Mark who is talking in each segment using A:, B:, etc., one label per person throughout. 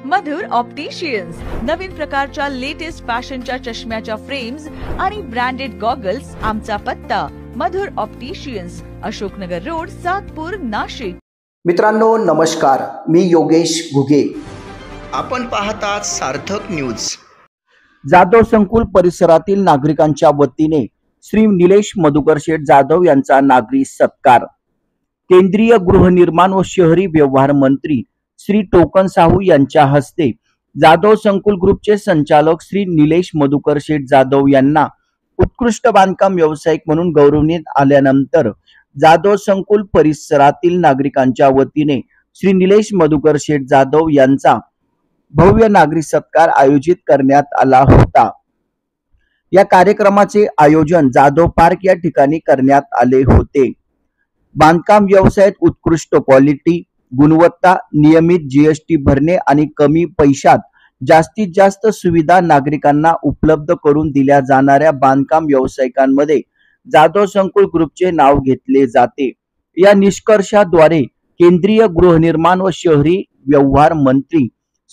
A: मधुर opticians नवीन प्रकारच्या latest फॅशनच्या चष्म्याच्या frames आणि ब्रँडेड गॉगल्स। आमचा पत्ता मधुर ऑप्टिशियन्स, अशोकनगर रोड, सातपूर, नाशिक।
B: मित्रांनो नमस्कार, मी योगेश घुगे। आपण पाहतात सार्थक न्यूज। जाधव संकुल परिसरातील नागरिकांच्या वतीने श्री निलेश मधुकर शेठ जाधव यांचा नागरी सत्कार। केंद्रीय गृहनिर्माण व शहरी व्यवहार मंत्री श्री टोकन साहू यांच्या हस्ते जाधव संकुल ग्रुपचे संचालक श्री निलेश मधुकर शेठ जाधव यांना उत्कृष्ट बांधकाम व्यावसायिक म्हणून गौरवण्यात आल्यानंतर जाधव संकुल परिसरातील नागरिकांच्या वतीने श्री निलेश मधुकर शेठ जाधव यांचा भव्य नागरी सत्कार आयोजित करण्यात आला होता। या कार्यक्रमाचे आयोजन जाधव पार्क या ठिकाणी करण्यात आले होते। बांधकाम व्यवसायात उत्कृष्ट क्वालिटी, गुणवत्ता, नियमित जीएसटी भरणे आणि कमी पैशात जास्तीत जास्त सुविधा नागरिकांना उपलब्ध करून दिल्या जाणाऱ्या बांधकाम व्यावसायिकांमध्ये जाधव संकुल ग्रुपचे नाव घेतले जाते। या निष्कर्षाद्वारे केंद्रीय गृहनिर्माण व शहरी व्यवहार मंत्री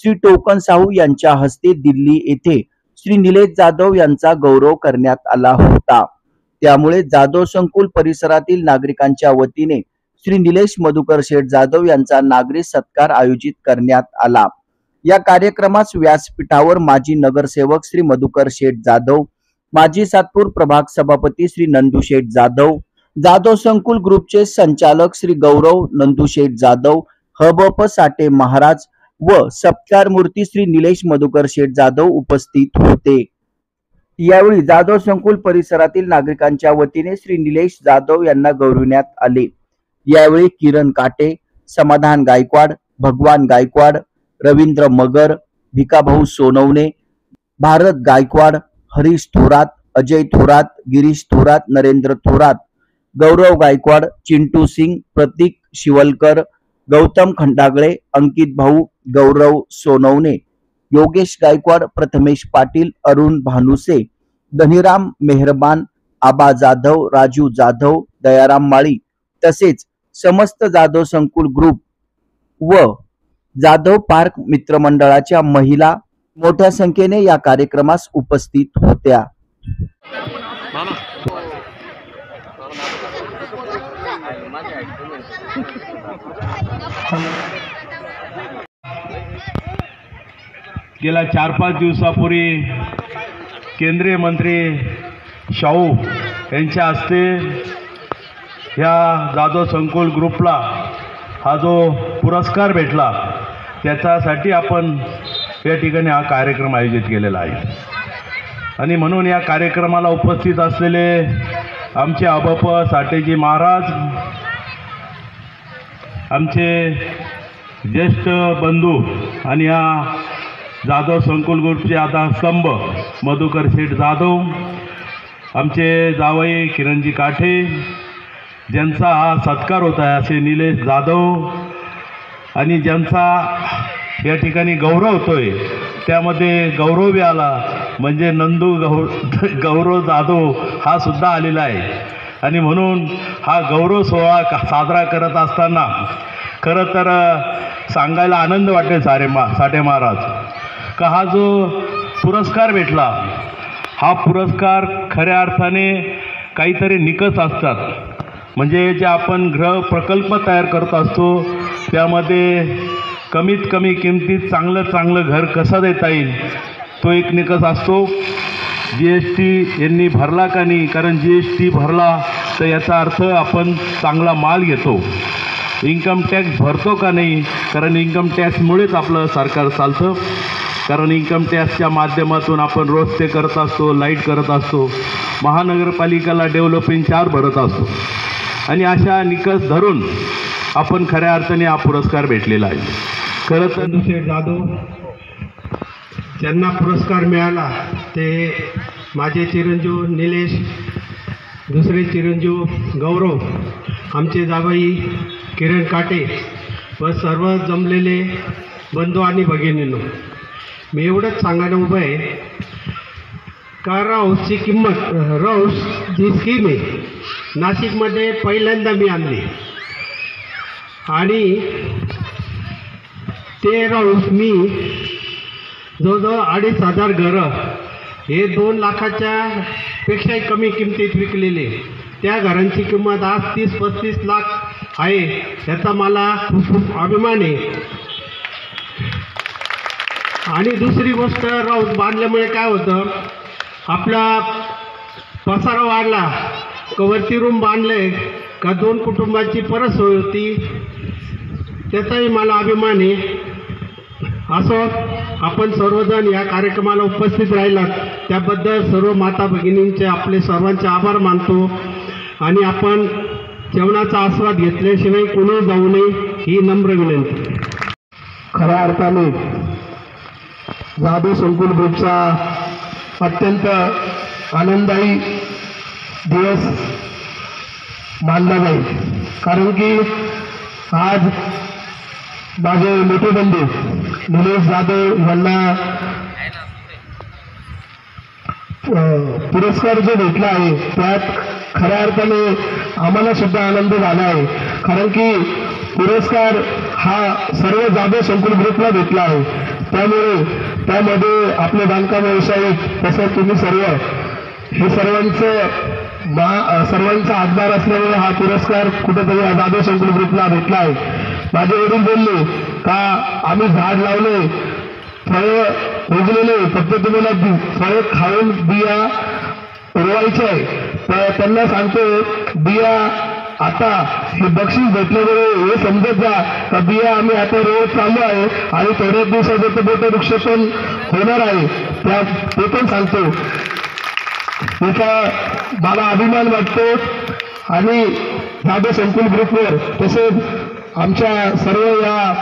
B: श्री टोकन साहू यांच्या हस्ते दिल्ली येथे श्री निलेश जाधव यांचा गौरव करण्यात आला होता। त्यामुळे जाधव संकुल परिसरातील नागरिकांच्या वतीने श्री निलेश मधुकर शेठ जाधव यांचा नागरी सत्कार आयोजित करण्यात आला। या कार्यक्रमास व्यासपीठावर माजी नगरसेवक श्री मधुकर शेठ जाधव, माजी सातपूर प्रभाग सभापती श्री नंदू शेठ जाधव, जाधव संकुल ग्रुपचे संचालक श्री गौरव नंदू शेठ जाधव, हबप साठे महाराज व सत्कार मूर्ती श्री निलेश मधुकर शेठ जाधव उपस्थित होते। यावेळी जाधव संकुल परिसरातील नागरिकांच्या वतीने श्री निलेश जाधव यांना गौरविण्यात आले। यावेळी किरण काटे, समाधान गायकवाड, भगवान गायकवाड, रवींद्र मगर, भिकाभाऊ सोनवणे, भारत गायकवाड, हरीश थोरात, अजय थोरात, गिरीश थोरात, नरेंद्र थोरात, गौरव गायकवाड, चिंटू सिंग, प्रतीक शिवलकर, गौतम खंडागळे, अंकित भाऊ, गौरव सोनवणे, योगेश गायकवाड, प्रथमेश पाटील, अरुण भानुसे, धनीराम मेहरबान, आबा जाधव, राजू जाधव, दयाराम माळी तसेच समस्त जाधव संकुल ग्रुप व जाधव पार्क मित्रमंडळाच्या महिला मोठ्या संख्येने या कार्यक्रमास उपस्थित होत्या।
C: गेल्या 4-5 दिवसापूर्वी केंद्रीय मंत्री शाहू यांच्या हस्ते ह्या जाधव संकुल ग्रुपला हा जो पुरस्कार भेटला त्याच्यासाठी आपण या ठिकाणी हा कार्यक्रम आयोजित केलेला आहे। आणि म्हणून या कार्यक्रमाला उपस्थित असलेले आमचे हबप साठेजी महाराज, आमचे ज्येष्ठ बंधू आणि या जाधव संकुल ग्रुपचे आधारस्तंभ मधुकर शेठ जाधव, आमचे जावई किरणजी काठे ज्यांचा हा सत्कार होता आहे असे निलेश जाधव, आणि ज्यांचा या ठिकाणी गौरव होतोय त्यामध्ये गौरव बी आला म्हणजे नंदू गौरव जाधव हा सुद्धा आलेला आहे। आणि म्हणून हा गौरव सोहळा साजरा करत असताना खरं तर सांगायला आनंद वाटेल साठे महाराज का हा जो पुरस्कार भेटला हा पुरस्कार खऱ्या अर्थाने काहीतरी निकष असतात। म्हणजे जे आपण गृह प्रकल्प तयार करत असतो त्यामध्ये कमीत कमी किमतीत चांगलं घर कसं देता येईल तो एक निकष असतो। जीएसटी यांनी भरला का नाही, कारण जीएसटी भरला तर याचा अर्थ आपण चांगला माल घेतो। इन्कम टॅक्स भरतो का नाही, कारण इन्कम टॅक्समुळेच आपलं सरकार चालतं, कारण इन्कम टॅक्सच्या माध्यमातून आपण रस्ते करत असतो, लाईट करत असतो, महानगरपालिकेला डेव्हलपिंग चार्ज भरत असतो। आणि अशा निकष धरून आपण खऱ्या अर्थाने हा पुरस्कार भेटलेला आहे। खरं तर शेठ जाधव
D: ज्यांना पुरस्कार मिळाला ते माझे चिरंजीव निलेश, दुसरे चिरंजीव गौरव, आमचे जावई किरण काटे व सर्व जमलेले बंधू आणि भगिनींनो, मी एवढंच सांगायला उभं आहे का राऊसची किंमत, राऊस जी स्कीम आहे नाशिकमध्ये पहिल्यांदा मी आणली आणि ते राऊत मी जवळजवळ 2,500 घरं हे 2 लाखाच्या पेक्षाही कमी किमतीत विकलेले, त्या घरांची किंमत आज 30-35 लाख आहे. याचा मला खूप अभिमान आहे. आणि दुसरी गोष्ट, राऊत बांधल्यामुळे काय होतं, आपला पसारा वाढला, वरती रूम बांधले का 2 कुटुंबाची परसोय होती, त्याचाही मला अभिमान आहे. असं आपण सर्वजण या कार्यक्रमाला उपस्थित राहिलात त्याबद्दल सर्व माता भगिनींचे आपले सर्वांचे आभार मानतो. आणि आपण जेवणाचा आस्वाद घेतल्याशिवाय कोणी जाऊ नये ही नम्र विनंती.
E: खऱ्या अर्थाने जाधव संकुल ग्रुपचा अत्यंत आनंददायी दिवस मानला जाईल, कारण की आज माझे मोठे बंधू निलेश जाधव यांना पुरस्कार जो भेटला आहे त्यात खऱ्या अर्थाने आम्हाला सुद्धा आनंद झाला आहे, कारण की पुरस्कार हा सर्व जाधव संकुल ग्रुपला भेटला आहे. त्यामुळे त्यामध्ये आपले बांधकाम व्यावसायिक तसंच तुम्ही सर्व हे सर्वांचा हातभार असल्यामुळे हा पुरस्कार कुठेतरी जाधव संकुल ग्रुपला भेटला आहे. माझे वडील बोलले का आम्ही झाड लावले, फळं उगलेले, फक्त तुम्हाला फळं खाऊन बिया रोवायचे आहे. तर त्यांना सांगतो बिया आता हे बक्षीस भेटल्यामुळे हे समजत जा का बिया आम्ही आता रोज चालू आहे आणि थोड्याच दिवसात मोठे वृक्ष पण होणार आहे, ते पण सांगतो. याचा मला अभिमान वाटतो. आणि जाधव संकुल ग्रुपवर तसेच आमच्या सर्व या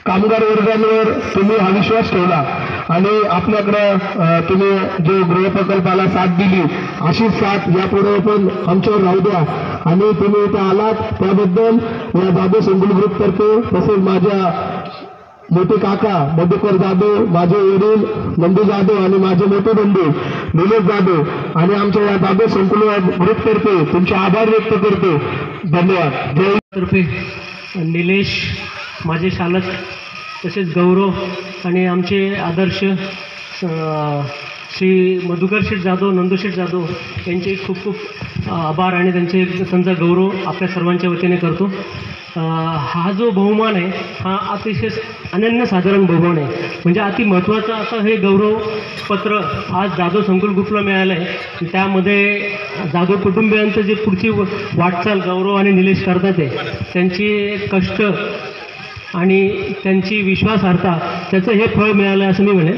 E: कामगार वर्गांवर तुम्ही हा विश्वास ठेवला आणि आपल्याकडं तुम्ही जो गृहप्रकल्पाला साथ दिली अशीच साथ यापुढे पण आमच्यावर राहू द्या. आणि तुम्ही इथं आलात त्याबद्दल या जाधव संकुल ग्रुपतर्फे तसेच माझ्या मोठे काका मधुकर जाधव, माझे वडील नंदू जाधव आणि माझे मोठे बंधू निलेश जाधव आणि आमच्या या जाधव संकुल ग्रुपतर्फे तुमचे आभार व्यक्त करतो. धन्यवाद. जय
F: तर्फे निलेश, माझे चालक तसेच गौरव आणि आमचे आदर्श श्री मधुकर शेठ जाधव, नंदू शेठ जाधव यांचे खूप खूप आभार आणि त्यांचा गौरव आपल्या सर्वांच्या वतीने करतो. हा जो बहुमान आहे हा अतिशय अनन्यसाधारण बहुमान आहे. म्हणजे अति महत्त्वाचं असं हे गौरवपत्र आज जाधव संकुल ग्रुपला मिळालं आहे. त्यामध्ये जाधव कुटुंबियांचं जे पुढची वाटचाल गौरव आणि निलेश करतात आहे, त्यांची कष्ट आणि त्यांची विश्वासार्हता त्याचं हे फळ मिळालं आहे असं मी म्हणेन.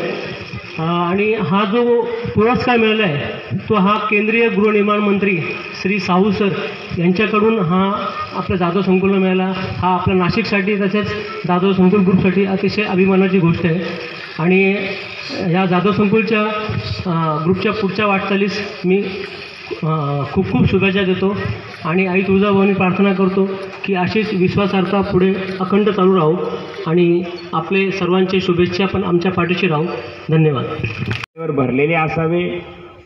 F: आणि हा जो पुरस्कार मिळाला आहे तो हा केंद्रीय गृहनिर्माण मंत्री श्री साहू सर यांच्याकडून हा आपल्या जाधव संकुलला मिळाला. हा आपल्या नाशिकसाठी तसेच जाधव संकुल ग्रुपसाठी अतिशय अभिमानाची गोष्ट आहे. आणि या जाधव संकुलच्या ग्रुपच्या पुढच्या वाटचालीस मी खूप खूप शुभेच्छा देतो आणि आई तुळजाभवानी प्रार्थना करतो की अशीच विश्वासार्हता पुढे अखंड चालू राहू आणि आपले सर्वांचे शुभेच्छा पण आमच्या पाठीशी राहू. धन्यवाद.
G: भरलेले असावे,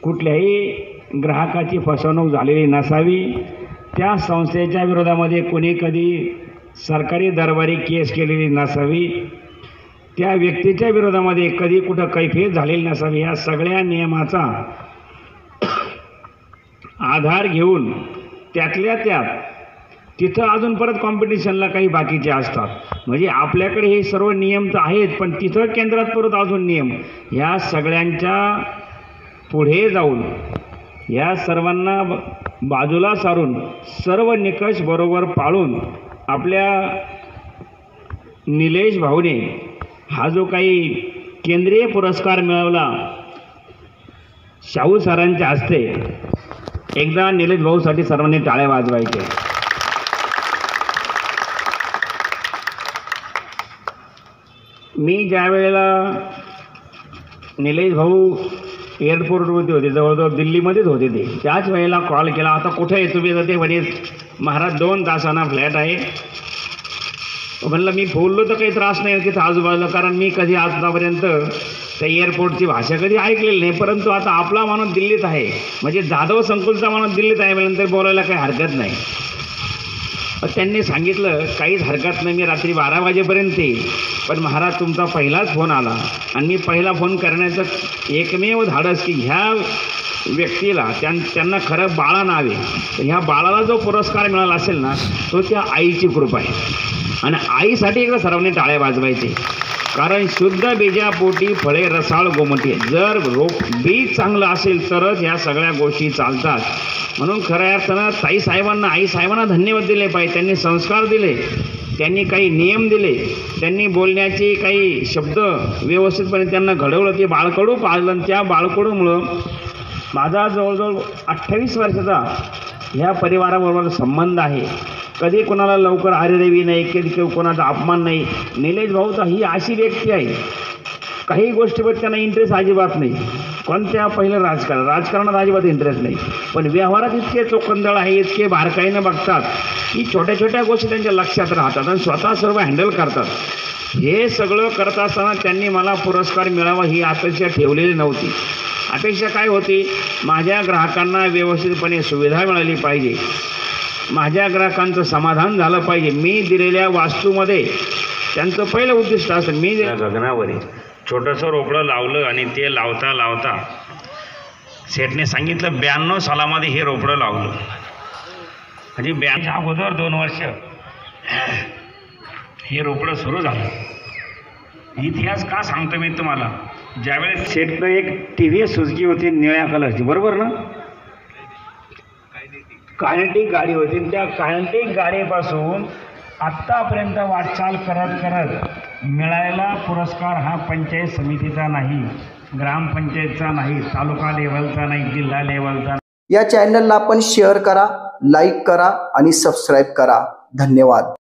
G: कुठल्याही ग्राहकाची फसवणूक झालेली नसावी, त्या संस्थेच्या विरोधामध्ये कोणी कधी सरकारी दरबारी केस केलेली नसावी, त्या व्यक्तीच्या विरोधामध्ये कधी कुठं कैफियत झालेली नसावी. या सगळ्या नियमाचा आधार घेऊन त्यातल्या त्यात तिथं अजून परत कॉम्पिटिशनला काही बाकीचे असतात. म्हणजे आपल्याकडे हे सर्व नियम तर आहेत पण तिथं केंद्रात परत अजून नियम, ह्या सगळ्यांच्या पुढे जाऊन या सर्वांना बाजूला सारून सर्व निकष बरोबर पाळून आपल्या निलेश भाऊने हा जो काही केंद्रीय पुरस्कार मिळवला शाहू सरांच्या हस्ते, एकदा निलेश भाऊसाठी सर्वांनी टाळ्या वाजवायच्या. मी ज्या वेळेला निलेश भाऊ एअरपोर्टवरती होते, जवळजवळ दिल्लीमध्येच होते ते, त्याच वेळेला कॉल केला, आता कुठे आहे तुम्ही? तर ते म्हणे महाराज 2 तासांना फ्लॅट आहे. म्हणलं मी बोललो तर काही त्रास नाही तिथं आजूबाजूला, कारण मी कधी आतापर्यंत त्या एअरपोर्टची भाषा कधी ऐकलेली नाही. परंतु आता आपला माणूस दिल्लीत आहे, म्हणजे जाधव संकुलचा माणूस दिल्लीत आहे, म्हणल्यानंतर बोलायला काही हरकत नाही. त्यांनी सांगितलं काहीच हरकत नाही, मी रात्री 12 वाजेपर्यंत येईल, पण महाराज तुमचा पहिलाच फोन आला आणि मी पहिला फोन करण्याचं एकमेव धाडस की ह्या व्यक्तीला त्यांना खरं बाळा नाव आहे, तर ह्या बाळाला जो पुरस्कार मिळाला असेल ना तो त्या आईची कृपा आहे. आणि आईसाठी एकदा सर्वांनी टाळ्या वाजवायचे, कारण शुद्ध बीजापोटी फळे रसाळ गोमटे. जर बीज चांगलं असेल तरच ह्या सगळ्या गोष्टी चालतात. म्हणून खऱ्या अर्थानं ताईसाहेबांना आईसाहेबांना धन्यवाद दिले पाहिजे. त्यांनी संस्कार दिले, त्यांनी काही नियम दिले, त्यांनी बोलण्याचे काही शब्द व्यवस्थितपणे त्यांना घडवलं. ते बाळकडू पाळलं आणि त्या बाळकडूमुळं माझा जवळजवळ 28 वर्षाचा ह्या परिवाराबरोबर संबंध आहे. कधी कोणाला लवकर आरेरेवी नाही, कधी कोणाचा अपमान नाही. निलेश भाऊ तर ही अशी व्यक्ती आहे, काही गोष्टीवर त्यांना इंटरेस्ट अजिबात नाही. कोणत्या पहिलं राजकारणात अजिबात इंटरेस्ट नाही, पण व्यवहारात इतके चोखंदळ आहे, इतके बारकाईनं बघतात की छोट्या छोट्या गोष्टी त्यांच्या लक्षात राहतात आणि स्वतः सर्व हँडल करतात. हे सगळं करत असताना त्यांनी मला पुरस्कार मिळावा ही अपेक्षा ठेवलेली नव्हती. अपेक्षा काय होती, माझ्या ग्राहकांना व्यवस्थितपणे सुविधा मिळाली पाहिजे, माझ्या ग्राहकांचं समाधान झालं पाहिजे. मी दिलेल्या वास्तूमध्ये त्यांचं पहिलं उद्दिष्ट असतं. मी गगनावर छोटंसं रोपडं लावलं आणि ते लावता लावता सेठने सांगितलं 92 सालामध्ये हे रोपडं लावलं. म्हणजे 92 अगोदर 2 वर्ष हे रोपडं सुरू झालं. इतिहास का सांगतो मी तुम्हाला, ज्यावेळेस सेठनं एक TVS सुझुकी होती निळ्या कलरची, बरोबर ना, कायनेटिक गाडी होती. त्या कायनेटिक गाडीपासून आत्तापर्यंत वाटचाल करत करत मिळालेला पुरस्कार हा पंचायत समितीचा नाही, ग्रामपंचायतचा नाही, तालुका लेवलचा नाही, जिल्हा लेवलचा.
B: या चॅनलला आपण शेअर करा, लाईक करा आणि सबस्क्राईब करा. धन्यवाद.